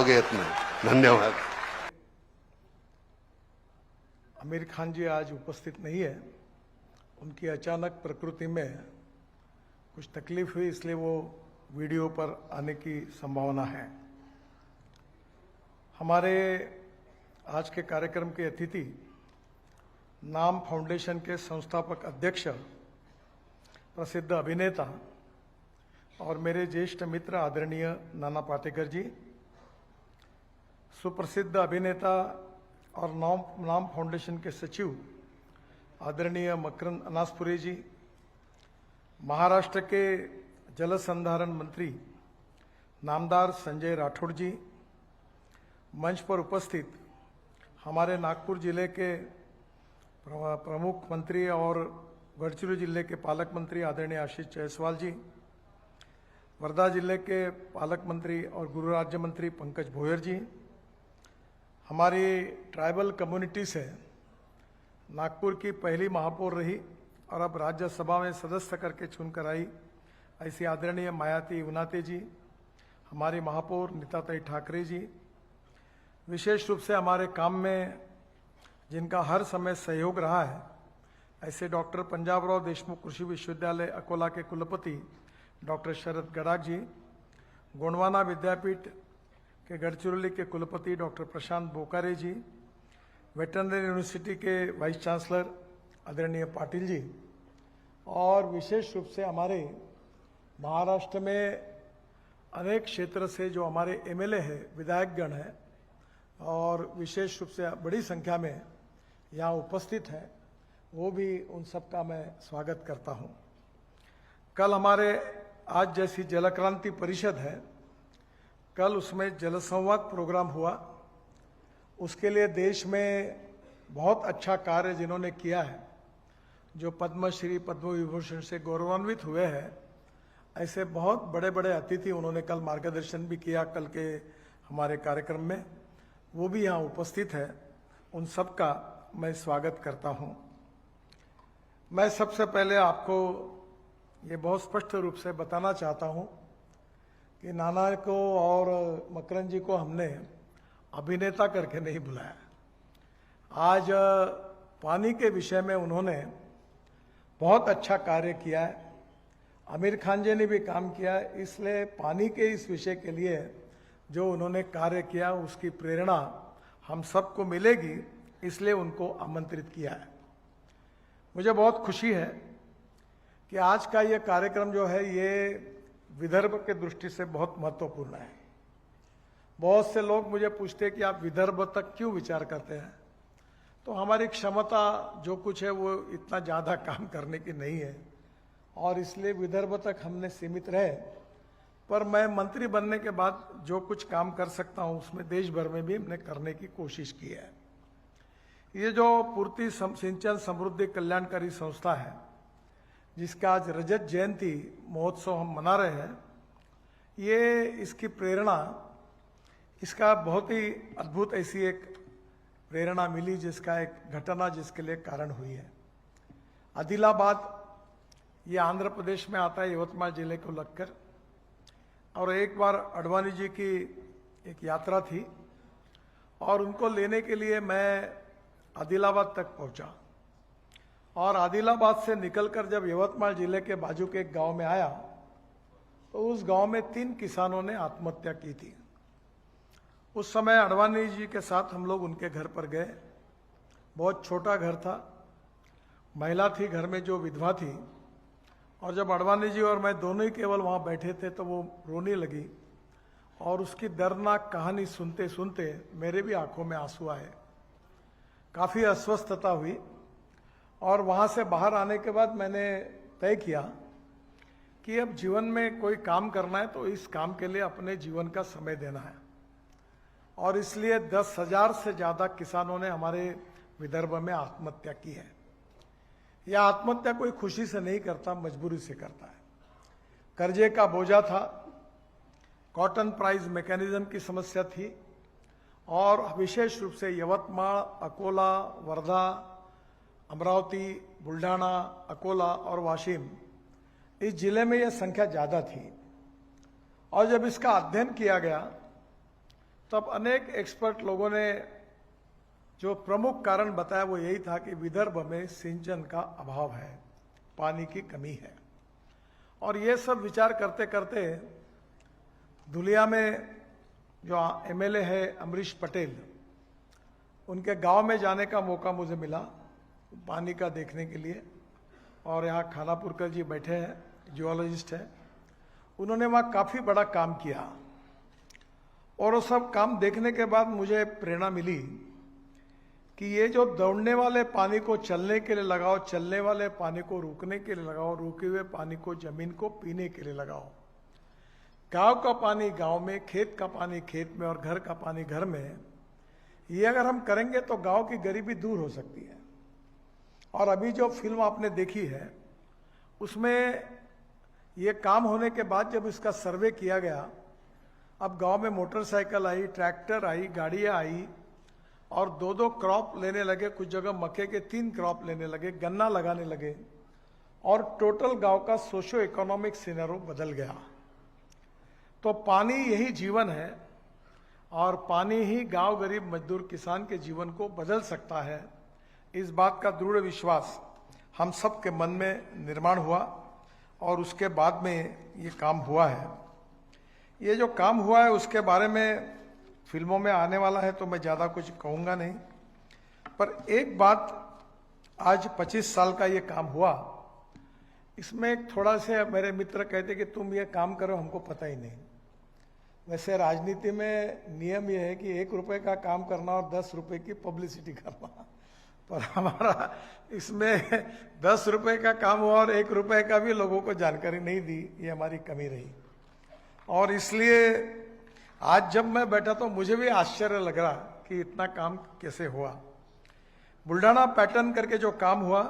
पाओगे इतने। धन्यवाद। आमिर खान जी आज उपस्थित नहीं है, उनकी अचानक प्रकृति में कुछ तकलीफ हुई, इसलिए वो वीडियो पर आने की संभावना है। हमारे आज के कार्यक्रम के अतिथि नाम फाउंडेशन के संस्थापक अध्यक्ष, प्रसिद्ध अभिनेता और मेरे ज्येष्ठ मित्र आदरणीय नाना पाटेकर जी, सुप्रसिद्ध अभिनेता और नाम फाउंडेशन के सचिव आदरणीय मकरंद अनासपुरी जी, महाराष्ट्र के जल संधारण मंत्री नामदार संजय राठौड़ जी, मंच पर उपस्थित हमारे नागपुर जिले के प्रमुख मंत्री और गढ़चिरोली जिले के पालक मंत्री आदरणीय आशीष जायसवाल जी, वर्धा जिले के पालक मंत्री और गृह राज्य मंत्री पंकज भोयर जी, हमारी ट्राइबल कम्युनिटी से नागपुर की पहली महापौर रही और अब राज्यसभा में सदस्य करके चुनकर आई ऐसी आदरणीय मायावती उनाते जी, हमारी महापौर नीताताई ठाकरे जी, विशेष रूप से हमारे काम में जिनका हर समय सहयोग रहा है ऐसे डॉक्टर पंजाबराव देशमुख कृषि विश्वविद्यालय अकोला के कुलपति डॉक्टर शरद गडाख जी, गोंडवाना विद्यापीठ के गढ़चिरौली के कुलपति डॉक्टर प्रशांत बोकारे जी, वेटरनरी यूनिवर्सिटी के वाइस चांसलर आदरणीय पाटिल जी, और विशेष रूप से हमारे महाराष्ट्र में अनेक क्षेत्र से जो हमारे एमएलए हैं, विधायकगण हैं और विशेष रूप से बड़ी संख्या में यहाँ उपस्थित हैं, वो भी उन सब का मैं स्वागत करता हूँ। कल हमारे आज जैसी जल क्रांति परिषद है, कल उसमें जल संवाद प्रोग्राम हुआ। उसके लिए देश में बहुत अच्छा कार्य जिन्होंने किया है, जो पद्मश्री पद्म विभूषण से गौरवान्वित हुए हैं, ऐसे बहुत बड़े बड़े अतिथि उन्होंने कल मार्गदर्शन भी किया कल के हमारे कार्यक्रम में, वो भी यहाँ उपस्थित है। उन सब का मैं स्वागत करता हूँ। मैं सबसे पहले आपको ये बहुत स्पष्ट रूप से बताना चाहता हूँ कि नाना को और मकरंद जी को हमने अभिनेता करके नहीं बुलाया। आज पानी के विषय में उन्होंने बहुत अच्छा कार्य किया है, आमिर खान जी ने भी काम किया है, इसलिए पानी के इस विषय के लिए जो उन्होंने कार्य किया उसकी प्रेरणा हम सबको मिलेगी, इसलिए उनको आमंत्रित किया है। मुझे बहुत खुशी है कि आज का ये कार्यक्रम जो है ये विदर्भ के दृष्टि से बहुत महत्वपूर्ण है। बहुत से लोग मुझे पूछते हैं कि आप विदर्भ तक क्यों विचार करते हैं, तो हमारी क्षमता जो कुछ है वो इतना ज़्यादा काम करने की नहीं है और इसलिए विदर्भ तक हमने सीमित रहे। पर मैं मंत्री बनने के बाद जो कुछ काम कर सकता हूँ उसमें देश भर में भी हमने करने की कोशिश की है। ये जो पूर्ति सिंचन समृद्धि कल्याणकारी संस्था है, जिसका आज रजत जयंती महोत्सव हम मना रहे हैं, ये इसकी प्रेरणा, इसका बहुत ही अद्भुत ऐसी एक प्रेरणा मिली, जिसका एक घटना जिसके लिए कारण हुई है। आदिलाबाद ये आंध्र प्रदेश में आता है, यवतमाल जिले को लगकर, और एक बार अडवाणी जी की एक यात्रा थी और उनको लेने के लिए मैं आदिलाबाद तक पहुंचा और आदिलाबाद से निकलकर जब यवतमाल जिले के बाजू के एक गांव में आया तो उस गांव में 3 किसानों ने आत्महत्या की थी। उस समय अडवाणी जी के साथ हम लोग उनके घर पर गए। बहुत छोटा घर था, महिला थी घर में जो विधवा थी, और जब अडवाणी जी और मैं दोनों ही केवल वहाँ बैठे थे तो वो रोने लगी और उसकी दर्दनाक कहानी सुनते सुनते मेरे भी आंखों में आंसू आए। काफ़ी अस्वस्थता हुई और वहाँ से बाहर आने के बाद मैंने तय किया कि अब जीवन में कोई काम करना है तो इस काम के लिए अपने जीवन का समय देना है, और इसलिए 10,000 से ज़्यादा किसानों ने हमारे विदर्भ में आत्महत्या की है। यह आत्महत्या कोई खुशी से नहीं करता, मजबूरी से करता है। कर्जे का बोझा था, कॉटन प्राइस मैकेनिज्म की समस्या थी, और विशेष रूप से यवतमाल, अकोला, वर्धा, अमरावती, बुल्ढाना, अकोला और वाशिम, इस जिले में यह संख्या ज़्यादा थी। और जब इसका अध्ययन किया गया तब अनेक एक्सपर्ट लोगों ने जो प्रमुख कारण बताया वो यही था कि विदर्भ में सिंचन का अभाव है, पानी की कमी है। और ये सब विचार करते करते धुलिया में जो एमएलए है अमरीश पटेल, उनके गांव में जाने का मौका मुझे मिला पानी का देखने के लिए। और यहाँ खानापुरकर जी बैठे हैं, जियोलॉजिस्ट हैं, उन्होंने वहाँ काफ़ी बड़ा काम किया। और वो सब काम देखने के बाद मुझे प्रेरणा मिली कि ये जो दौड़ने वाले पानी को चलने के लिए लगाओ, चलने वाले पानी को रुकने के लिए लगाओ, रुके हुए पानी को जमीन को पीने के लिए लगाओ। गांव का पानी गांव में, खेत का पानी खेत में और घर का पानी घर में, ये अगर हम करेंगे तो गांव की गरीबी दूर हो सकती है। और अभी जो फिल्म आपने देखी है उसमें ये काम होने के बाद जब इसका सर्वे किया गया, अब गांव में मोटरसाइकिल आई, ट्रैक्टर आई, गाड़ियां आई और 2-2 क्रॉप लेने लगे, कुछ जगह मक्के के 3 क्रॉप लेने लगे, गन्ना लगाने लगे और टोटल गांव का सोशो इकोनॉमिक सिनेरियो बदल गया। तो पानी यही जीवन है और पानी ही गांव गरीब मजदूर किसान के जीवन को बदल सकता है। इस बात का दृढ़ विश्वास हम सब के मन में निर्माण हुआ और उसके बाद में ये काम हुआ है। ये जो काम हुआ है उसके बारे में फिल्मों में आने वाला है तो मैं ज़्यादा कुछ कहूँगा नहीं, पर एक बात, आज 25 साल का ये काम हुआ, इसमें थोड़ा से मेरे मित्र कहते कि तुम ये काम करो, हमको पता ही नहीं। वैसे राजनीति में नियम ये है कि 1 रुपए का काम करना और 10 रुपए की पब्लिसिटी करना, पर हमारा इसमें 10 रुपए का काम हुआ और 1 रुपए का भी लोगों को जानकारी नहीं दी, ये हमारी कमी रही। और इसलिए आज जब मैं बैठा तो मुझे भी आश्चर्य लग रहा कि इतना काम कैसे हुआ। बुल्ढाना पैटर्न करके जो काम हुआ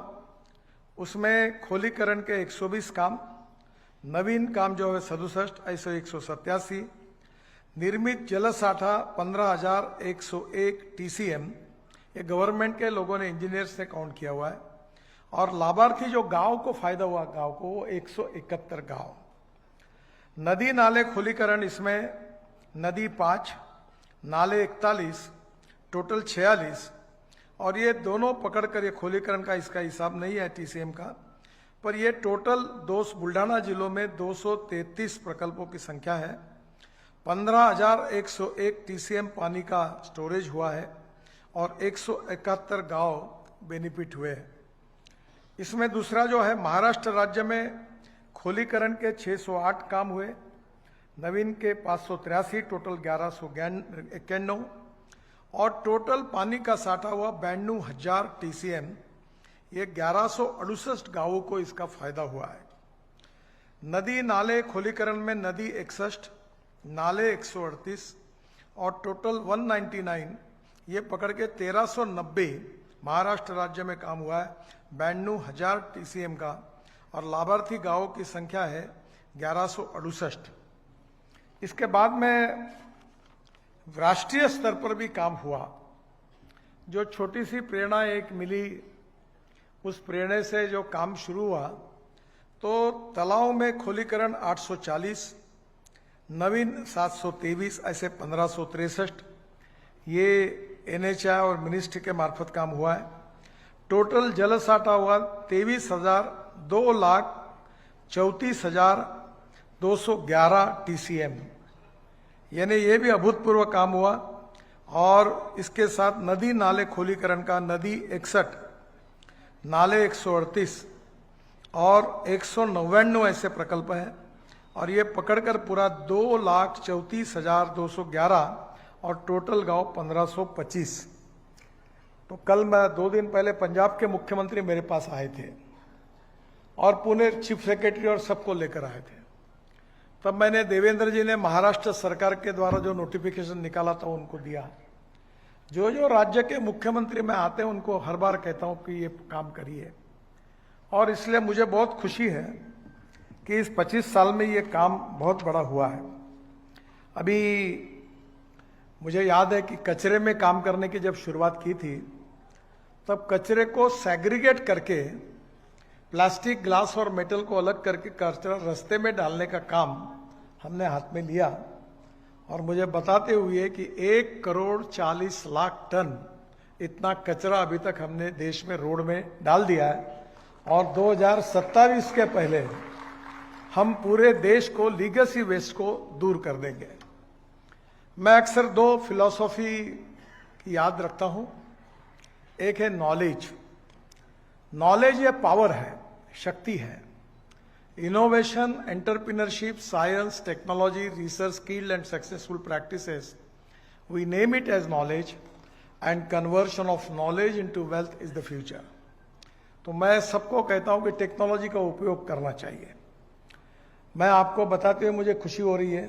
उसमें खोलीकरण के 120 काम, नवीन काम जो है 67, ऐसे 187, निर्मित जलसाठा 15,101 TCM, ये गवर्नमेंट के लोगों ने, इंजीनियर्स ने काउंट किया हुआ है। और लाभार्थी जो गांव को फायदा हुआ गांव को, वो 171 गांव। नदी नाले खोलीकरण, इसमें नदी 5, नाले 41, टोटल 46। और ये दोनों पकड़कर, ये खोलीकरण का इसका हिसाब नहीं है TCM का, पर ये टोटल बुल्ढाना जिलों में 233 प्रकल्पों की संख्या है। 15,101 TCM पानी का स्टोरेज हुआ है और 171 गांव बेनिफिट हुए हैं। इसमें दूसरा जो है, महाराष्ट्र राज्य में खोलीकरण के 608 काम हुए, नवीन के 583, टोटल 1191। और टोटल पानी का साठा हुआ 92,000 TCM, ये 1168 गांवों को इसका फायदा हुआ है। नदी नाले खोलीकरण में नदी 61, नाले 138 और टोटल 199, ये पकड़ के 1390 महाराष्ट्र राज्य में काम हुआ है, 92,000 TCM का। और लाभार्थी गांवों की संख्या है 1168। इसके बाद में राष्ट्रीय स्तर पर भी काम हुआ। जो छोटी सी प्रेरणा एक मिली, उस प्रेरणा से जो काम शुरू हुआ, तो तालाब में खोलीकरण 840, नवीन 723, ऐसे 1563, ये NHI और मिनिस्ट्री के मार्फत काम हुआ है। टोटल जल साठा हुआ 2,34,211 TCM, यानी ये भी अभूतपूर्व काम हुआ। और इसके साथ नदी नाले खोलीकरण का, नदी 61, नाले 138 और 199 ऐसे प्रकल्प हैं। और ये पकड़कर पूरा 2,34,211 और टोटल गांव 1525। तो कल मैं 2 दिन पहले पंजाब के मुख्यमंत्री मेरे पास आए थे और पुणे चीफ सेक्रेटरी और सबको लेकर आए थे। तब मैंने देवेंद्र जी ने महाराष्ट्र सरकार के द्वारा जो नोटिफिकेशन निकाला था उनको दिया। जो जो राज्य के मुख्यमंत्री में आते हैं उनको हर बार कहता हूं कि ये काम करिए। और इसलिए मुझे बहुत खुशी है कि इस 25 साल में ये काम बहुत बड़ा हुआ है। अभी मुझे याद है कि कचरे में काम करने की जब शुरुआत की थी, तब कचरे को सेग्रीगेट करके, प्लास्टिक, ग्लास और मेटल को अलग करके कचरा रास्ते में डालने का काम हमने हाथ में लिया। और मुझे बताते हुए कि 1,40,00,000 टन इतना कचरा अभी तक हमने देश में रोड में डाल दिया है और 2027 के पहले हम पूरे देश को लीगेसी वेस्ट को दूर कर देंगे। मैं अक्सर दो फिलॉसफी की याद रखता हूं। एक है नॉलेज। नॉलेज ये पावर है, शक्ति है। Innovation, entrepreneurship, science, technology, research, skilled and successful practices, we name it as knowledge, and conversion of knowledge into wealth is the future. तो मैं सबको कहता हूं कि टेक्नोलॉजी का उपयोग करना चाहिए। मैं आपको बताते हुए मुझे खुशी हो रही है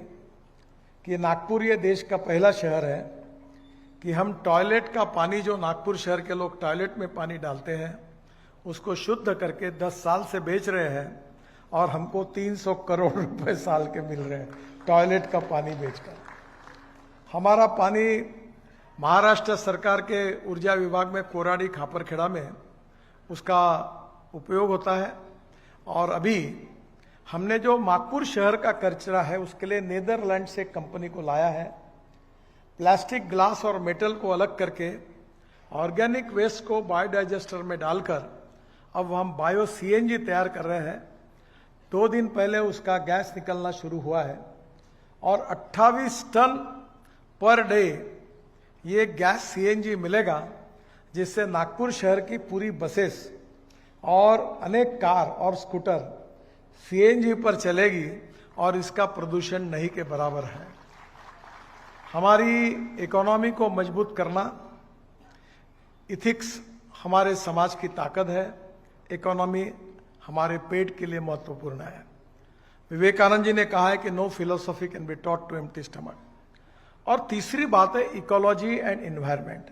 कि नागपुर ये देश का पहला शहर है कि हम टॉयलेट का पानी, जो नागपुर शहर के लोग टॉयलेट में पानी डालते हैं, उसको शुद्ध करके 10 साल से बेच रहे हैं और हमको 300 करोड़ रुपए साल के मिल रहे हैं टॉयलेट का पानी बेचकर। हमारा पानी महाराष्ट्र सरकार के ऊर्जा विभाग में कोराडी खापरखेड़ा में उसका उपयोग होता है। और अभी हमने जो नागपुर शहर का कचरा है उसके लिए नीदरलैंड से कंपनी को लाया है। प्लास्टिक, ग्लास और मेटल को अलग करके ऑर्गेनिक वेस्ट को बायोडाइजेस्टर में डालकर अब हम बायो सीएनजी तैयार कर रहे हैं। 2 दिन पहले उसका गैस निकलना शुरू हुआ है और 28 टन पर डे ये गैस सीएनजी मिलेगा, जिससे नागपुर शहर की पूरी बसेस और अनेक कार और स्कूटर सीएनजी पर चलेगी और इसका प्रदूषण नहीं के बराबर है। हमारी इकोनॉमी को मजबूत करना, इथिक्स हमारे समाज की ताकत है, इकोनॉमी हमारे पेट के लिए महत्वपूर्ण है। विवेकानंद जी ने कहा है कि no philosophy can be taught to empty stomach. और तीसरी बात है इकोलॉजी एंड एनवायरनमेंट,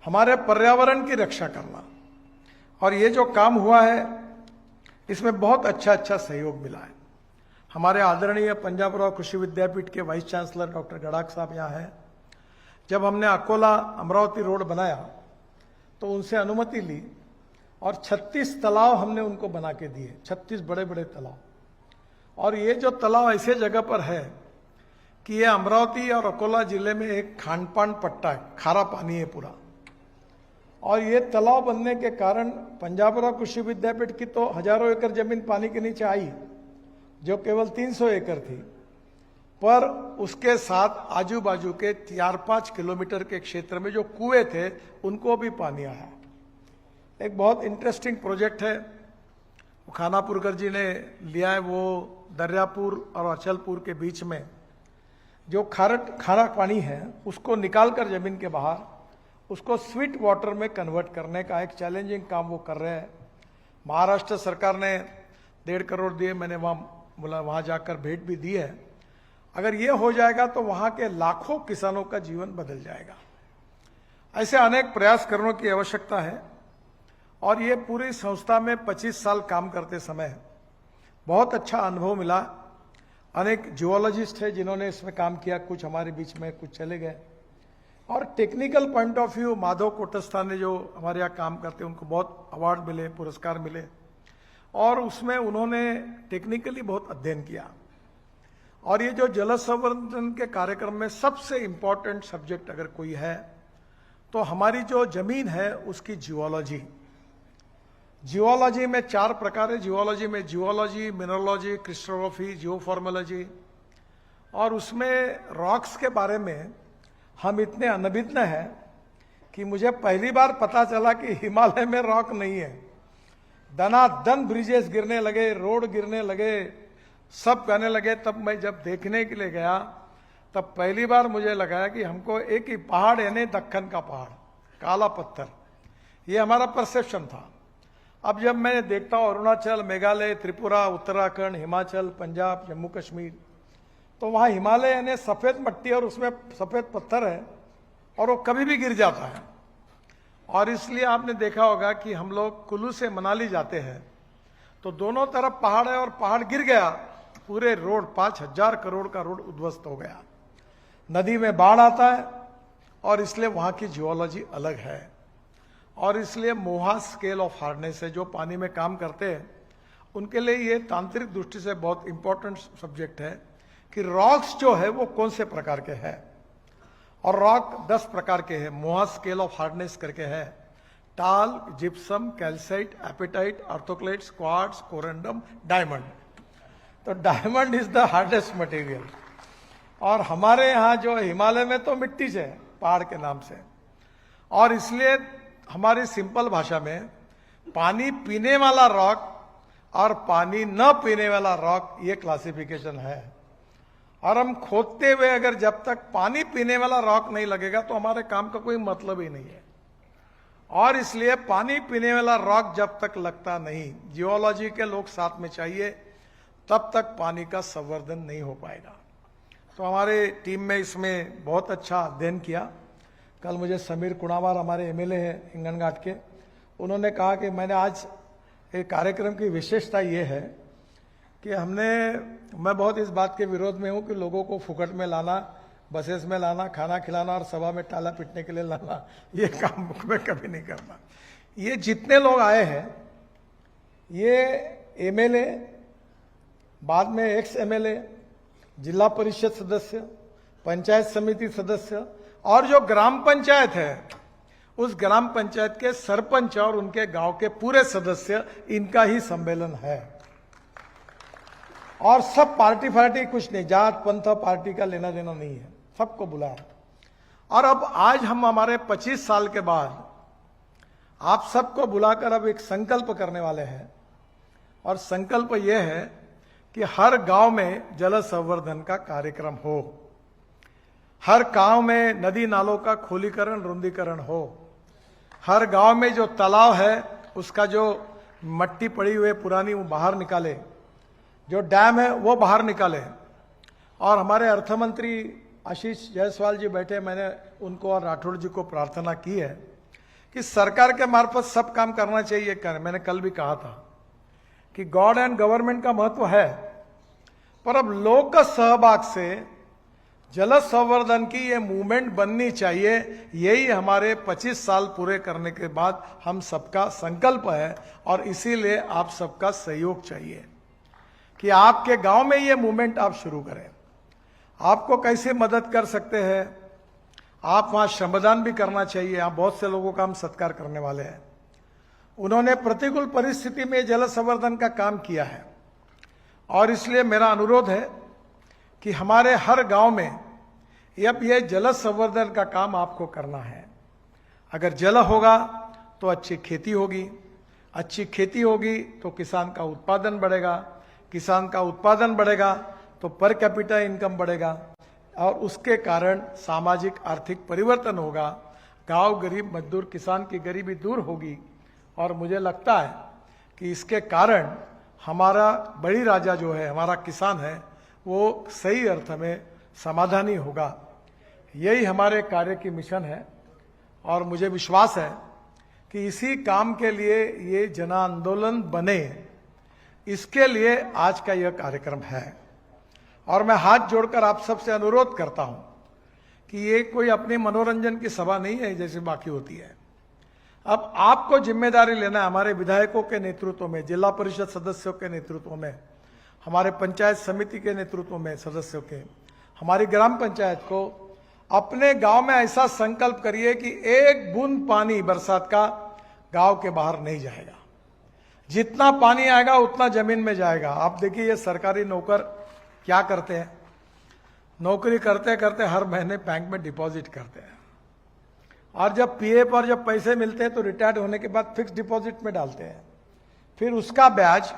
हमारे पर्यावरण की रक्षा करना। और ये जो काम हुआ है इसमें बहुत अच्छा सहयोग मिला है। हमारे आदरणीय पंजाबराव कृषि विद्यापीठ के वाइस चांसलर डॉक्टर गड़ाख साहब यहाँ हैं। जब हमने अकोला अमरावती रोड बनाया तो उनसे अनुमति ली और 36 तालाब हमने उनको बना के दिए, 36 बड़े बड़े तालाब। और ये जो तालाब ऐसे जगह पर है कि ये अमरावती और अकोला जिले में एक खानपान पट्टा है, खारा पानी है पूरा। और ये तालाब बनने के कारण पंजाबराव कृषि विद्यापीठ की तो हजारों एकड़ जमीन पानी के नीचे आई, जो केवल 300 एकड़ थी, पर उसके साथ आजू बाजू के 4-5 किलोमीटर के क्षेत्र में जो कुएं थे उनको भी पानी आया। एक बहुत इंटरेस्टिंग प्रोजेक्ट है, वो खानापुरकर जी ने लिया है। वो दर्यापुर और अचलपुर के बीच में जो खारा पानी है उसको निकालकर जमीन के बाहर उसको स्वीट वाटर में कन्वर्ट करने का एक चैलेंजिंग काम वो कर रहे हैं। महाराष्ट्र सरकार ने 1.5 करोड़ दिए, मैंने वहाँ जाकर भेंट भी दी है। अगर ये हो जाएगा तो वहाँ के लाखों किसानों का जीवन बदल जाएगा। ऐसे अनेक प्रयास करने की आवश्यकता है। और ये पूरी संस्था में 25 साल काम करते समय बहुत अच्छा अनुभव मिला। अनेक जियोलॉजिस्ट हैं जिन्होंने इसमें काम किया, कुछ हमारे बीच में, कुछ चले गए। और technical point of view Madhav कोटस्था ने जो हमारे यहाँ काम करते हैं उनको बहुत अवार्ड मिले, पुरस्कार मिले। और उसमें उन्होंने टेक्निकली बहुत अध्ययन किया। और ये जो जल संवर्धन के कार्यक्रम में सबसे इंपॉर्टेंट सब्जेक्ट अगर कोई है तो हमारी जो जमीन है उसकी जियोलॉजी। जियोलॉजी में 4 प्रकार है। जियोलॉजी में जियोलॉजी, मिनरोलॉजी, क्रिस्टोग्राफी, जियोफॉर्मोलॉजी। और उसमें रॉक्स के बारे में हम इतने अनभिज्ञ हैं कि मुझे पहली बार पता चला कि हिमालय में रॉक नहीं है। दनादन ब्रिजेस गिरने लगे, रोड गिरने लगे, सब कहने लगे। तब मैं जब देखने के लिए गया तब पहली बार मुझे लगा कि हमको एक ही पहाड़ है, नहीं दक्कन का पहाड़, काला पत्थर, ये हमारा परसेप्शन था। अब जब मैं देखता हूँ अरुणाचल, मेघालय, त्रिपुरा, उत्तराखंड, हिमाचल, पंजाब, जम्मू कश्मीर, तो वहाँ हिमालय यानी सफ़ेद मिट्टी और उसमें सफ़ेद पत्थर है और वो कभी भी गिर जाता है। और इसलिए आपने देखा होगा कि हम लोग कुल्लू से मनाली जाते हैं तो दोनों तरफ पहाड़ है और पहाड़ गिर गया, पूरे रोड 5,000 करोड़ का रोड उद्ध्वस्त हो गया। नदी में बाढ़ आता है और इसलिए वहाँ की जियोलॉजी अलग है। और इसलिए मोहा स्केल ऑफ हार्डनेस है, जो पानी में काम करते हैं उनके लिए ये तांत्रिक दृष्टि से बहुत इंपॉर्टेंट सब्जेक्ट है कि रॉक्स जो है वो कौन से प्रकार के हैं, और रॉक 10 प्रकार के हैं। मोहा स्केल ऑफ हार्डनेस करके है, talc, gypsum, calcite, apatite, orthoclase, quartz, corundum, diamond. तो diamond is the hardest material. और हमारे यहाँ जो हिमालय में तो मिट्टी से है, पहाड़ के नाम से, और इसलिए हमारी सिंपल भाषा में पानी पीने वाला रॉक और पानी न पीने वाला रॉक, ये क्लासिफिकेशन है। और हम खोदते हुए अगर जब तक पानी पीने वाला रॉक नहीं लगेगा तो हमारे काम का कोई मतलब ही नहीं है। और इसलिए पानी पीने वाला रॉक जब तक लगता नहीं, जियोलॉजी के लोग साथ में चाहिए, तब तक पानी का संवर्धन नहीं हो पाएगा। तो हमारे टीम में इसमें बहुत अच्छा अध्ययन किया। कल मुझे समीर कुणावार, हमारे एमएलए हैं हिंगनघाट के, उन्होंने कहा कि मैंने आज एक कार्यक्रम की विशेषता ये है कि मैं बहुत इस बात के विरोध में हूं कि लोगों को फुकट में लाना, बसेस में लाना, खाना खिलाना और सभा में टाला पीटने के लिए लाना, ये काम मैं कभी नहीं करना। ये जितने लोग आए हैं, ये एमएलए, बाद में एक्स एमएलए, जिला परिषद सदस्य, पंचायत समिति सदस्य, और जो ग्राम पंचायत है उस ग्राम पंचायत के सरपंच और उनके गांव के पूरे सदस्य, इनका ही सम्मेलन है। और सब पार्टी कुछ नहीं, जात पंथ पार्टी का लेना देना नहीं है, सबको बुलाया। और अब आज हम हमारे 25 साल के बाद आप सबको बुलाकर अब एक संकल्प करने वाले हैं। और संकल्प यह है कि हर गांव में जल संवर्धन का कार्यक्रम हो, हर गांव में नदी नालों का खोलीकरण, रुंदीकरण हो, हर गांव में जो तालाब है उसका जो मट्टी पड़ी हुई पुरानी वो बाहर निकाले, जो डैम है वो बाहर निकाले। और हमारे अर्थमंत्री आशीष जायसवाल जी बैठे, मैंने उनको और राठौड़ जी को प्रार्थना की है कि सरकार के मार्फत सब काम करना चाहिए। मैंने कल भी कहा था कि गॉड एंड गवर्नमेंट का महत्व है, पर अब लोक सहभाग से जल संवर्धन की ये मूवमेंट बननी चाहिए। यही हमारे 25 साल पूरे करने के बाद हम सबका संकल्प है, और इसीलिए आप सबका सहयोग चाहिए कि आपके गांव में ये मूवमेंट आप शुरू करें। आपको कैसे मदद कर सकते हैं, आप वहां श्रमदान भी करना चाहिए। आप बहुत से लोगों का हम सत्कार करने वाले हैं, उन्होंने प्रतिकूल परिस्थिति में जल संवर्धन का काम किया है। और इसलिए मेरा अनुरोध है कि हमारे हर गांव में अब यह जल संवर्धन का काम आपको करना है। अगर जल होगा तो अच्छी खेती होगी, अच्छी खेती होगी तो किसान का उत्पादन बढ़ेगा, किसान का उत्पादन बढ़ेगा तो पर कैपिटा इनकम बढ़ेगा, और उसके कारण सामाजिक आर्थिक परिवर्तन होगा। गांव गरीब मजदूर किसान की गरीबी दूर होगी। और मुझे लगता है कि इसके कारण हमारा बड़ी राजा जो है, हमारा किसान है, वो सही अर्थ में समाधानी होगा। यही हमारे कार्य की मिशन है। और मुझे विश्वास है कि इसी काम के लिए ये जन आंदोलन बने, इसके लिए आज का यह कार्यक्रम है। और मैं हाथ जोड़कर आप सबसे अनुरोध करता हूं कि ये कोई अपनी मनोरंजन की सभा नहीं है जैसे बाकी होती है। अब आपको जिम्मेदारी लेना है, हमारे विधायकों के नेतृत्व में, जिला परिषद सदस्यों के नेतृत्व में, हमारे पंचायत समिति के नेतृत्व में सदस्यों के, हमारी ग्राम पंचायत को अपने गांव में ऐसा संकल्प करिए कि एक बूंद पानी बरसात का गांव के बाहर नहीं जाएगा। जितना पानी आएगा उतना जमीन में जाएगा। आप देखिए ये सरकारी नौकर क्या करते हैं, नौकरी करते करते हर महीने बैंक में डिपॉजिट करते हैं, और जब पीए पर जब पैसे मिलते हैं तो रिटायर्ड होने के बाद फिक्स डिपॉजिट में डालते हैं, फिर उसका ब्याज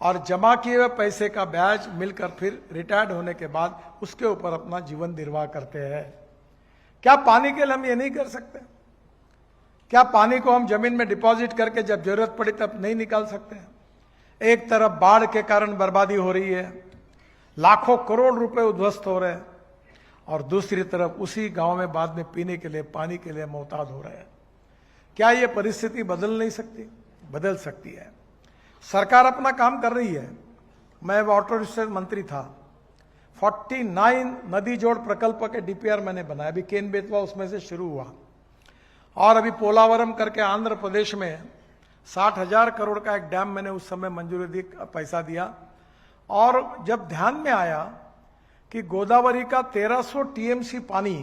और जमा किए हुए पैसे का ब्याज मिलकर फिर रिटायर्ड होने के बाद उसके ऊपर अपना जीवन निर्वाह करते हैं। क्या पानी के लिए हम ये नहीं कर सकते? क्या पानी को हम जमीन में डिपॉजिट करके जब जरूरत पड़ी तब नहीं निकाल सकते हैं? एक तरफ बाढ़ के कारण बर्बादी हो रही है, लाखों करोड़ रुपए उद्ध्वस्त हो रहे हैं, और दूसरी तरफ उसी गांव में बाद में पीने के लिए पानी के लिए मोहताज हो रहे हैं। क्या ये परिस्थिति बदल नहीं सकती? बदल सकती है। सरकार अपना काम कर रही है। मैं वाटर रिसोर्स मंत्री था, 49 नदी जोड़ प्रकल्प के डीपीआर मैंने बनाया। अभी केन बेतवा उसमें से शुरू हुआ, और अभी पोलावरम करके आंध्र प्रदेश में 60,000 करोड़ का एक डैम मैंने उस समय मंजूरी दी, पैसा दिया। और जब ध्यान में आया कि गोदावरी का 1300 टीएमसी पानी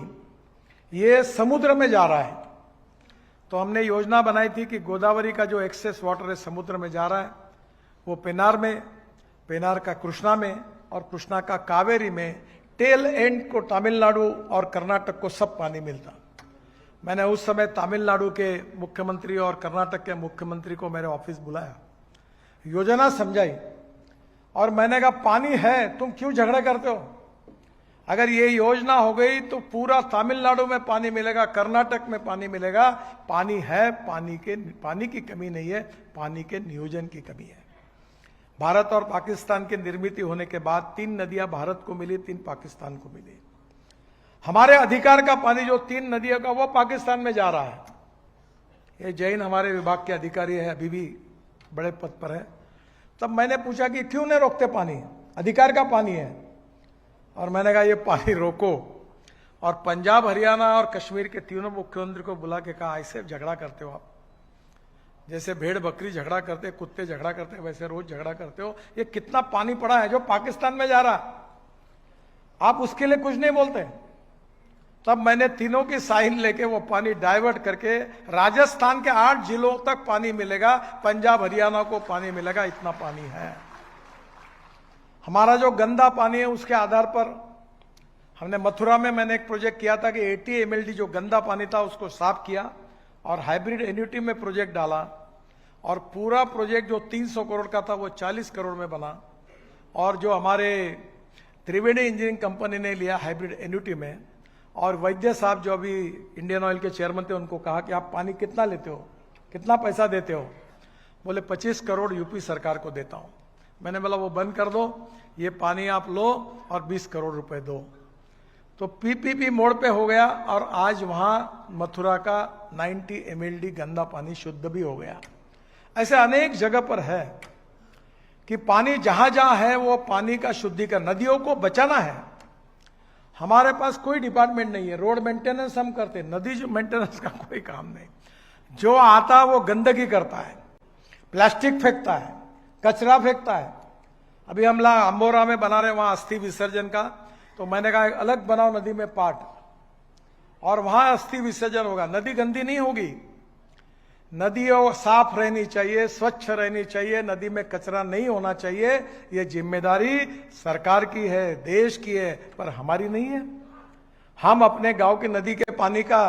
ये समुद्र में जा रहा है। तो हमने योजना बनाई थी कि गोदावरी का जो एक्सेस वाटर है समुद्र में जा रहा है वो पेनार में, पेनार का कृष्णा में और कृष्णा का कावेरी में, टेल एंड को तमिलनाडु और कर्नाटक को सब पानी मिलता। मैंने उस समय तमिलनाडु के मुख्यमंत्री और कर्नाटक के मुख्यमंत्री को मेरे ऑफिस बुलाया, योजना समझाई और मैंने कहा पानी है, तुम क्यों झगड़े करते हो? अगर ये योजना हो गई तो पूरा तमिलनाडु में पानी मिलेगा, कर्नाटक में पानी मिलेगा। पानी है, पानी की कमी नहीं है, पानी के नियोजन की कमी है। भारत और पाकिस्तान की निर्मित होने के बाद 3 नदियां भारत को मिली, 3 पाकिस्तान को मिली। हमारे अधिकार का पानी जो 3 नदियों का वो पाकिस्तान में जा रहा है। ये जैन हमारे विभाग के अधिकारी है, अभी भी बड़े पद पर है। तब मैंने पूछा कि क्यों नहीं रोकते पानी, अधिकार का पानी है। और मैंने कहा ये पानी रोको। और पंजाब, हरियाणा और कश्मीर के तीनों मुख्यमंत्री को बुला के कहा ऐसे झगड़ा करते हो आप, जैसे भेड़ बकरी झगड़ा करते, कुत्ते झगड़ा करते, वैसे रोज झगड़ा करते हो। ये कितना पानी पड़ा है जो पाकिस्तान में जा रहा, आप उसके लिए कुछ नहीं बोलते। तब मैंने तीनों की साइन लेके वो पानी डाइवर्ट करके राजस्थान के 8 जिलों तक पानी मिलेगा, पंजाब हरियाणा को पानी मिलेगा, इतना पानी है। हमारा जो गंदा पानी है उसके आधार पर हमने मथुरा में मैंने एक प्रोजेक्ट किया था कि 80 MLD जो गंदा पानी था उसको साफ किया और हाइब्रिड एन्युटी में प्रोजेक्ट डाला और पूरा प्रोजेक्ट जो 300 करोड़ का था वो 40 करोड़ में बना। और जो हमारे त्रिवेणी इंजीनियरिंग कंपनी ने लिया हाइब्रिड एन्युटी में, और वैद्य साहब जो अभी इंडियन ऑयल के चेयरमैन थे उनको कहा कि आप पानी कितना लेते हो, कितना पैसा देते हो? बोले 25 करोड़ यूपी सरकार को देता हूं। मैंने बोला वो बंद कर दो, ये पानी आप लो और 20 करोड़ रुपए दो। तो पीपीपी मोड पे हो गया और आज वहां मथुरा का 90 MLD गंदा पानी शुद्ध भी हो गया। ऐसे अनेक जगह पर है कि पानी जहां जहां है वो पानी का शुद्धिकरण, नदियों को बचाना है। हमारे पास कोई डिपार्टमेंट नहीं है, रोड मेंटेनेंस हम करते, नदी जो मेंटेनेंस का कोई काम नहीं। जो आता वो गंदगी करता है, प्लास्टिक फेंकता है, कचरा फेंकता है। अभी हम अंबोरा में बना रहे वहां अस्थि विसर्जन का, तो मैंने कहा अलग बनाओ नदी में पार्ट और वहां अस्थि विसर्जन होगा। नदी गंदी नहीं होगी, नदी साफ रहनी चाहिए, स्वच्छ रहनी चाहिए, नदी में कचरा नहीं होना चाहिए। ये जिम्मेदारी सरकार की है, देश की है, पर हमारी नहीं है। हम अपने गांव की नदी के पानी का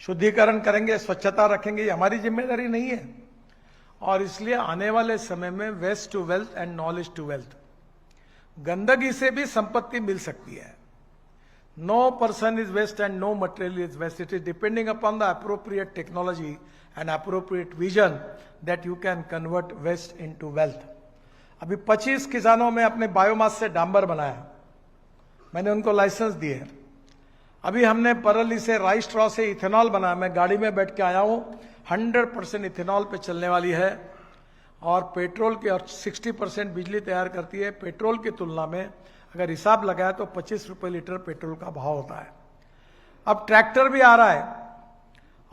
शुद्धिकरण करेंगे, स्वच्छता रखेंगे, ये हमारी जिम्मेदारी नहीं है। और इसलिए आने वाले समय में waste to wealth and knowledge to wealth, गंदगी से भी संपत्ति मिल सकती है। No person is waste and no material is waste, it is depending upon the appropriate technology and appropriate vision that you can convert waste into wealth. अभी 25 किसानों में अपने बायोमास से डांबर बनाया, मैंने उनको लाइसेंस दिए। अभी हमने परली से राइस स्ट्रॉ से इथेनॉल बनाया, मैं गाड़ी में बैठ के आया हूं, 100% इथेनॉल पे चलने वाली है और पेट्रोल की और 60% बिजली तैयार करती है। पेट्रोल की तुलना में अगर हिसाब लगाया तो 25 रुपए लीटर पेट्रोल का भाव होता है। अब ट्रैक्टर भी आ रहा है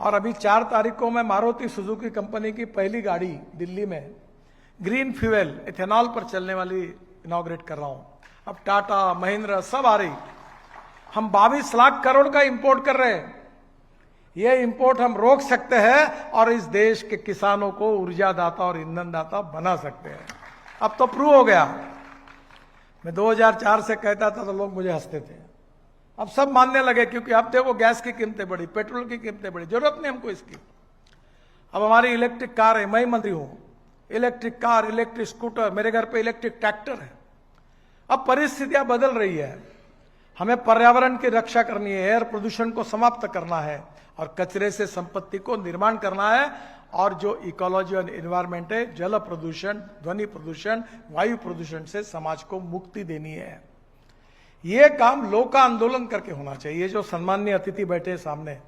और अभी 4 तारीख को मैं मारुति सुजुकी कंपनी की पहली गाड़ी दिल्ली में ग्रीन फ्यूएल इथेनॉल पर चलने वाली इनॉग्रेट कर रहा हूं। अब टाटा, महिंद्रा सब आ रही। हम 22 लाख करोड़ का इंपोर्ट कर रहे हैं। ये इंपोर्ट हम रोक सकते हैं और इस देश के किसानों को ऊर्जा दाता और ईंधन दाता बना सकते हैं। अब तो प्रूव हो गया। मैं 2004 से कहता था तो लोग मुझे हंसते थे, अब सब मानने लगे, क्योंकि अब देखो गैस की कीमतें बढ़ी, पेट्रोल की कीमतें बढ़ी, जरूरत नहीं हमको इसकी। अब हमारी इलेक्ट्रिक कार है, मैं मंत्री हूं, इलेक्ट्रिक कार, इलेक्ट्रिक स्कूटर, मेरे घर पे इलेक्ट्रिक ट्रैक्टर है। अब परिस्थितियां बदल रही है, हमें पर्यावरण की रक्षा करनी है, एयर प्रदूषण को समाप्त करना है और कचरे से संपत्ति को निर्माण करना है। और जो इकोलॉजी और एनवायरमेंट है, जल प्रदूषण, ध्वनि प्रदूषण, वायु प्रदूषण से समाज को मुक्ति देनी है। ये काम लोक आंदोलन करके होना चाहिए। जो सम्माननीय अतिथि बैठे सामने,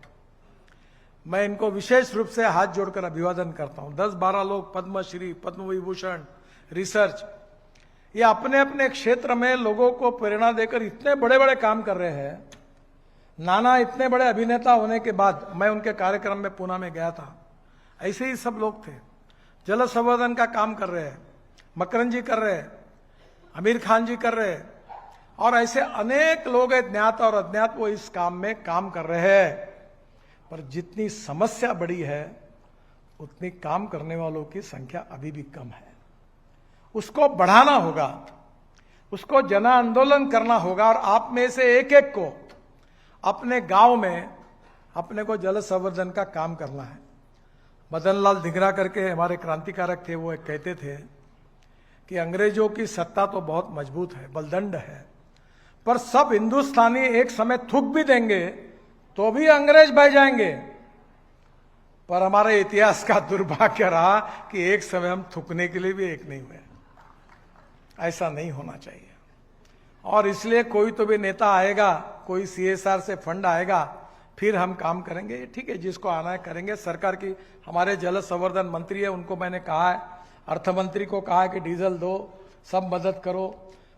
मैं इनको विशेष रूप से हाथ जोड़कर अभिवादन करता हूं। 10-12 लोग पद्मश्री, पद्म विभूषण, रिसर्च, ये अपने अपने क्षेत्र में लोगों को प्रेरणा देकर इतने बड़े बड़े काम कर रहे हैं। नाना इतने बड़े अभिनेता होने के बाद मैं उनके कार्यक्रम में पुणे में गया था, ऐसे ही सब लोग थे। जल संवर्धन का काम कर रहे हैं, मकरन जी कर रहे हैं, आमिर खान जी कर रहे हैं, और ऐसे अनेक लोग हैं ज्ञात और अज्ञात, वो इस काम में काम कर रहे हैं। पर जितनी समस्या बड़ी है उतनी काम करने वालों की संख्या अभी भी कम है। उसको बढ़ाना होगा, उसको जन आंदोलन करना होगा। और आप में से एक एक को अपने गांव में अपने को जल संवर्धन का काम करना है। मदन लाल धिंगरा करके हमारे क्रांतिकारक थे, वो एक कहते थे कि अंग्रेजों की सत्ता तो बहुत मजबूत है, बलदंड है, पर सब हिंदुस्तानी एक समय थूक भी देंगे तो भी अंग्रेज बह जाएंगे। पर हमारे इतिहास का दुर्भाग्य रहा कि एक समय हम थूकने के लिए भी एक नहीं हुए। ऐसा नहीं होना चाहिए। और इसलिए कोई तो भी नेता आएगा, कोई CSR से फंड आएगा, फिर हम काम करेंगे। ठीक है, जिसको आना है करेंगे। सरकार की, हमारे जल संवर्धन मंत्री है, उनको मैंने कहा है, अर्थ मंत्री को कहा है कि डीजल दो, सब मदद करो।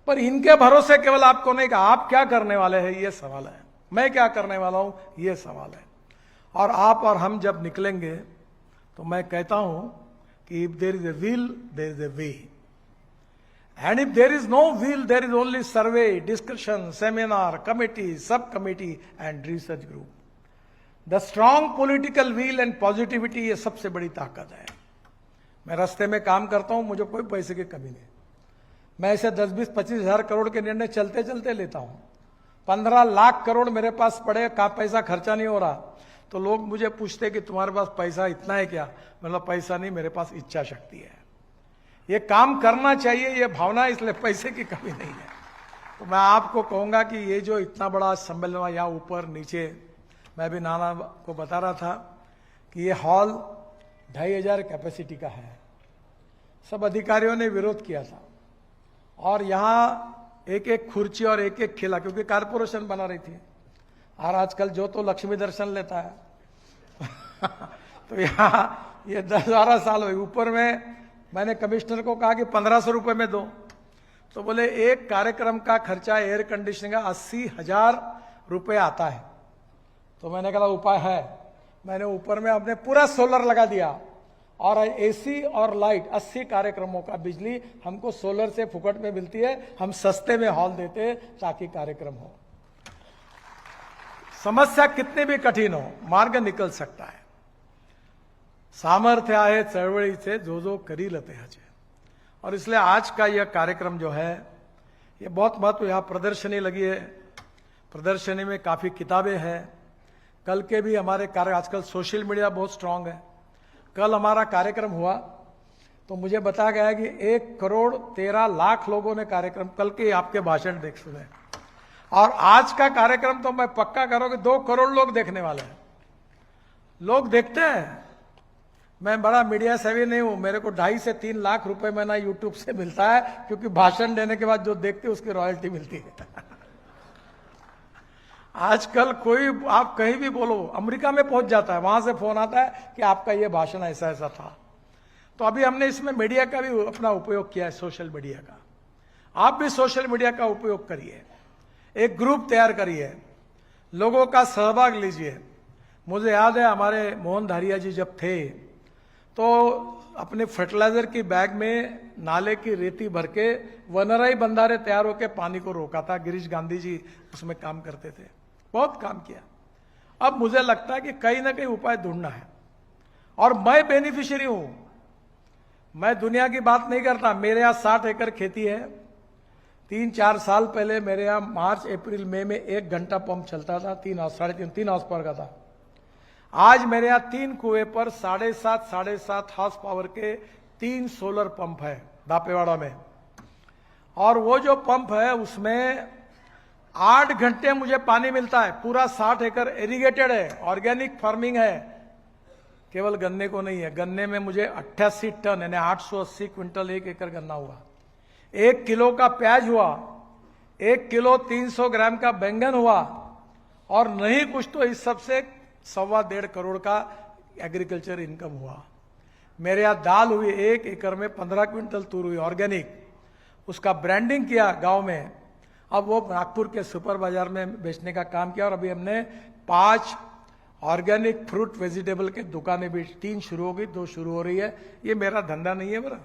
पर इनके भरोसे केवल आपको नहीं कहा, आप क्या करने वाले हैं ये सवाल है। मैं क्या करने वाला हूं ये सवाल है। और आप और हम जब निकलेंगे तो मैं कहता हूं कि if there is a will there is a way, and if there is no will there is only survey, discussion, seminar, committee, sub committee and research group. The strong political will and positivity, ये सबसे बड़ी ताकत है। मैं रास्ते में काम करता हूं, मुझे कोई पैसे की कमी नहीं। मैं ऐसे 10-20-25 हजार करोड़ के निर्णय चलते चलते लेता हूं। 15 लाख करोड़ मेरे पास पड़े, का पैसा खर्चा नहीं हो रहा, तो लोग मुझे पूछते कि तुम्हारे पास पैसा इतना है क्या? मतलब पैसा नहीं, मेरे पास इच्छा शक्ति है। ये काम करना चाहिए, ये भावना, इसलिए पैसे की कमी नहीं है। तो मैं आपको कहूंगा कि ये जो इतना बड़ा सम्मेलन हुआ, यहाँ ऊपर नीचे, मैं भी नाना को बता रहा था कि ये हॉल 2500 कैपेसिटी का है। सब अधिकारियों ने विरोध किया था और यहाँ एक एक खुर्ची और एक एक खिला, क्योंकि कारपोरेशन बना रही थी। और आजकल जो तो लक्ष्मी दर्शन लेता है तो यहाँ ये 10-12 साल हुए। ऊपर में मैंने कमिश्नर को कहा कि 1500 रुपये में दो, तो बोले एक कार्यक्रम का खर्चा एयर कंडीशनिंग का 80,000 रुपये आता है। तो मैंने कहा उपाय है, मैंने ऊपर में अपने पूरा सोलर लगा दिया और AC और लाइट 80 कार्यक्रमों का बिजली हमको सोलर से फुकट में मिलती है। हम सस्ते में हॉल देते ताकि कार्यक्रम हो। समस्या कितनी भी कठिन हो, मार्ग निकल सकता है। सामर्थ्य आहे चळवळीचे जो जो करी लते हजे। और इसलिए आज का यह कार्यक्रम जो है ये बहुत महत्व। यहाँ प्रदर्शनी लगी है, प्रदर्शनी में काफी किताबें हैं। कल के भी हमारे कार्य, आजकल सोशल मीडिया बहुत स्ट्रांग है। कल हमारा कार्यक्रम हुआ तो मुझे बताया गया कि 1,13,00,000 लोगों ने कार्यक्रम, कल के आपके भाषण देख सुने। और आज का कार्यक्रम तो मैं पक्का करूं कि 2 करोड़ लोग देखने वाले हैं। लोग देखते हैं। मैं बड़ा मीडिया सेवी नहीं हूं, मेरे को 2.5 से 3 लाख रुपए महीना यूट्यूब से मिलता है, क्योंकि भाषण देने के बाद जो देखते उसकी रॉयल्टी मिलती है। आजकल कोई, आप कहीं भी बोलो, अमेरिका में पहुंच जाता है, वहां से फोन आता है कि आपका ये भाषण ऐसा ऐसा था। तो अभी हमने इसमें मीडिया का भी अपना उपयोग किया है, सोशल मीडिया का। आप भी सोशल मीडिया का उपयोग करिए, एक ग्रुप तैयार करिए, लोगों का सहभाग लीजिए। मुझे याद है हमारे मोहन धारिया जी जब थे तो अपने फर्टिलाइजर की बैग में नाले की रेती भर के वनराई बंधारे तैयार होकर पानी को रोका था। गिरीश गांधी जी उसमें काम करते थे, बहुत काम किया। अब मुझे लगता है कि कहीं ना कहीं उपाय ढूंढना है। और मैं बेनिफिशियरी हूं, मैं दुनिया की बात नहीं करता। मेरे यहाँ 60 एकड़ खेती है। 3-4 साल पहले मेरे यहाँ मार्च अप्रैल मई में 1 घंटा पंप चलता था, 3 हाउस पावर का था। आज मेरे यहाँ 3 कुएं पर 7.5 हाउस पावर के 3 सोलर पंप है दापेवाड़ा में। और वो जो पंप है उसमें 8 घंटे मुझे पानी मिलता है। पूरा 60 एकड़ इरिगेटेड है, ऑर्गेनिक फार्मिंग है। केवल गन्ने को नहीं है, गन्ने में मुझे 88 टन यानी 880 क्विंटल 1 एकड़ गन्ना हुआ। 1 किलो का प्याज हुआ, 1 किलो 300 ग्राम का बैंगन हुआ। और नहीं कुछ तो इस सबसे 1.25 करोड़ का एग्रीकल्चर इनकम हुआ। मेरे यहाँ दाल हुई, 1 एकड़ में 15 क्विंटल तूर हुई ऑर्गेनिक। उसका ब्रांडिंग किया गांव में। अब वो नागपुर के सुपर बाजार में बेचने का काम किया। और अभी हमने 5 ऑर्गेनिक फ्रूट वेजिटेबल के दुकानें भी, 3 शुरू हो गई, 2 शुरू हो रही है। ये मेरा धंधा नहीं है बरा,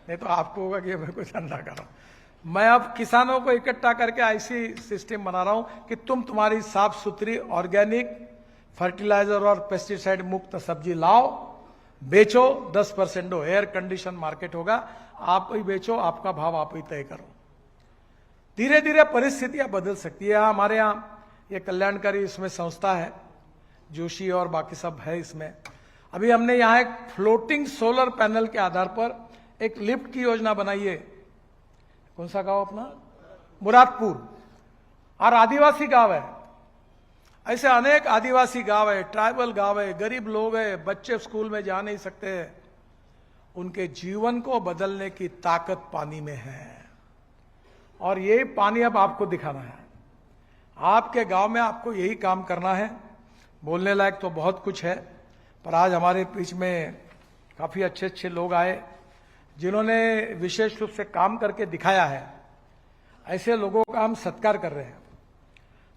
नहीं तो आपको होगा कि मैं कोई धंधा कर रहा हूं। मैं अब किसानों को इकट्ठा करके ऐसी सिस्टम बना रहा हूं कि तुम्हारी साफ सुथरी ऑर्गेनिक फर्टिलाइजर और पेस्टिसाइड मुक्त सब्जी लाओ, बेचो, 10% दो, एयर कंडीशन मार्केट होगा, आप ही बेचो, आपका भाव आप ही तय करो। धीरे धीरे परिस्थितियां बदल सकती है। हमारे यहाँ ये कल्याणकारी इसमें संस्था है, जोशी और बाकी सब है इसमें। अभी हमने यहाँ एक फ्लोटिंग सोलर पैनल के आधार पर एक लिफ्ट की योजना बनाई है। कौन सा गांव अपना? मुरादपुर, और आदिवासी गांव है। ऐसे अनेक आदिवासी गांव है, ट्राइबल गांव है, गरीब लोग है, बच्चे स्कूल में जा नहीं सकते। उनके जीवन को बदलने की ताकत पानी में है, और ये पानी अब आपको दिखाना है। आपके गांव में आपको यही काम करना है। बोलने लायक तो बहुत कुछ है, पर आज हमारे बीच में काफी अच्छे अच्छे लोग आए जिन्होंने विशेष रूप से काम करके दिखाया है। ऐसे लोगों का हम सत्कार कर रहे हैं।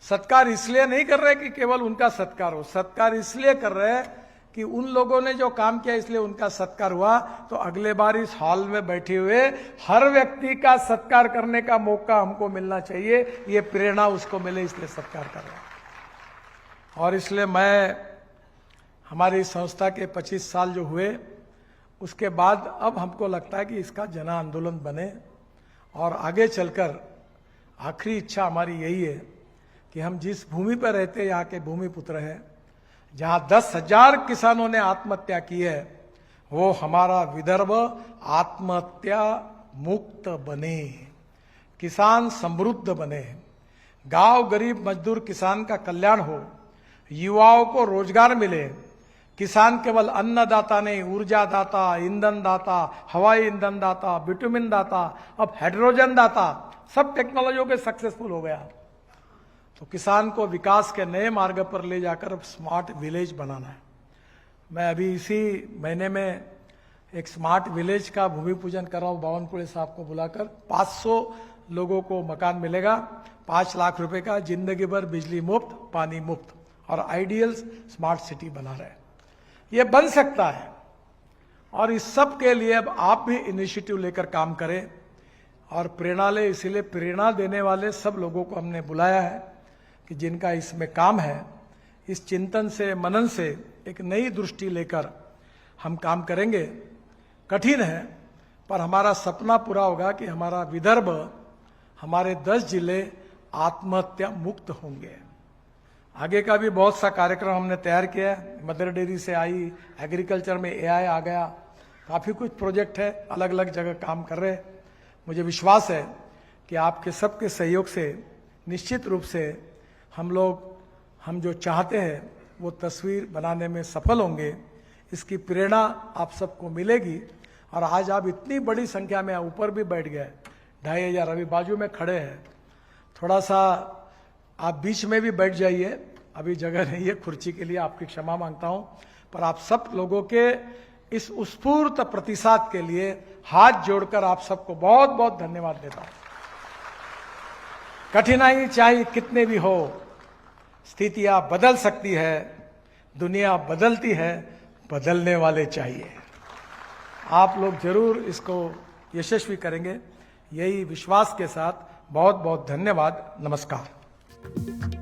सत्कार इसलिए नहीं कर रहे कि केवल उनका सत्कार हो, सत्कार इसलिए कर रहे हैं कि उन लोगों ने जो काम किया इसलिए उनका सत्कार हुआ। तो अगले बार इस हॉल में बैठे हुए हर व्यक्ति का सत्कार करने का मौका हमको मिलना चाहिए, ये प्रेरणा उसको मिले, इसलिए सत्कार कर रहा हूं। और इसलिए मैं हमारी संस्था के 25 साल जो हुए उसके बाद अब हमको लगता है कि इसका जन आंदोलन बने, और आगे चलकर आखिरी इच्छा हमारी यही है कि हम जिस भूमि पर रहते यहाँ के भूमि पुत्र हैं, जहां 10,000 किसानों ने आत्महत्या की है, वो हमारा विदर्भ आत्महत्या मुक्त बने, किसान समृद्ध बने, गांव गरीब मजदूर किसान का कल्याण हो, युवाओं को रोजगार मिले। किसान केवल अन्नदाता नहीं, ऊर्जा दाता, ईंधन दाता, हवाई ईंधन दाता, विटामिन दाता, अब हाइड्रोजन दाता, सब टेक्नोलॉजियों के सक्सेसफुल हो गया। तो किसान को विकास के नए मार्ग पर ले जाकर अब स्मार्ट विलेज बनाना है। मैं अभी इसी महीने में एक स्मार्ट विलेज का भूमि पूजन कर रहा हूं, बावनकुळे साहब को बुलाकर। 500 लोगों को मकान मिलेगा, 5 लाख रुपए का, जिंदगी भर बिजली मुफ्त, पानी मुफ्त, और आइडियल स्मार्ट सिटी बना रहे। ये बन सकता है, और इस सब के लिए अब आप भी इनिशिएटिव लेकर काम करें और प्रेरणा ले। इसीलिए प्रेरणा देने वाले सब लोगों को हमने बुलाया है कि जिनका इसमें काम है, इस चिंतन से, मनन से एक नई दृष्टि लेकर हम काम करेंगे। कठिन है, पर हमारा सपना पूरा होगा कि हमारा विदर्भ, हमारे 10 जिले आत्महत्या मुक्त होंगे। आगे का भी बहुत सा कार्यक्रम हमने तैयार किया है। मदर डेयरी से आई, एग्रीकल्चर में AI आ गया, काफी कुछ प्रोजेक्ट है, अलग अलग जगह काम कर रहे हैं। मुझे विश्वास है कि आपके सबके सहयोग से निश्चित रूप से हम जो चाहते हैं वो तस्वीर बनाने में सफल होंगे। इसकी प्रेरणा आप सबको मिलेगी। और आज आप इतनी बड़ी संख्या में ऊपर भी बैठ गए, 2500, अभी बाजू में खड़े हैं। थोड़ा सा आप बीच में भी बैठ जाइए, अभी जगह नहीं है कुर्सी के लिए, आपकी क्षमा मांगता हूं। पर आप सब लोगों के इस उत्स्फूर्त प्रतिसाद के लिए हाथ जोड़कर आप सबको बहुत बहुत धन्यवाद देता हूं। कठिनाई चाहे कितने भी हो, स्थितियां बदल सकती है, दुनिया बदलती है, बदलने वाले चाहिए। आप लोग जरूर इसको यशस्वी करेंगे, यही विश्वास के साथ बहुत बहुत धन्यवाद। नमस्कार।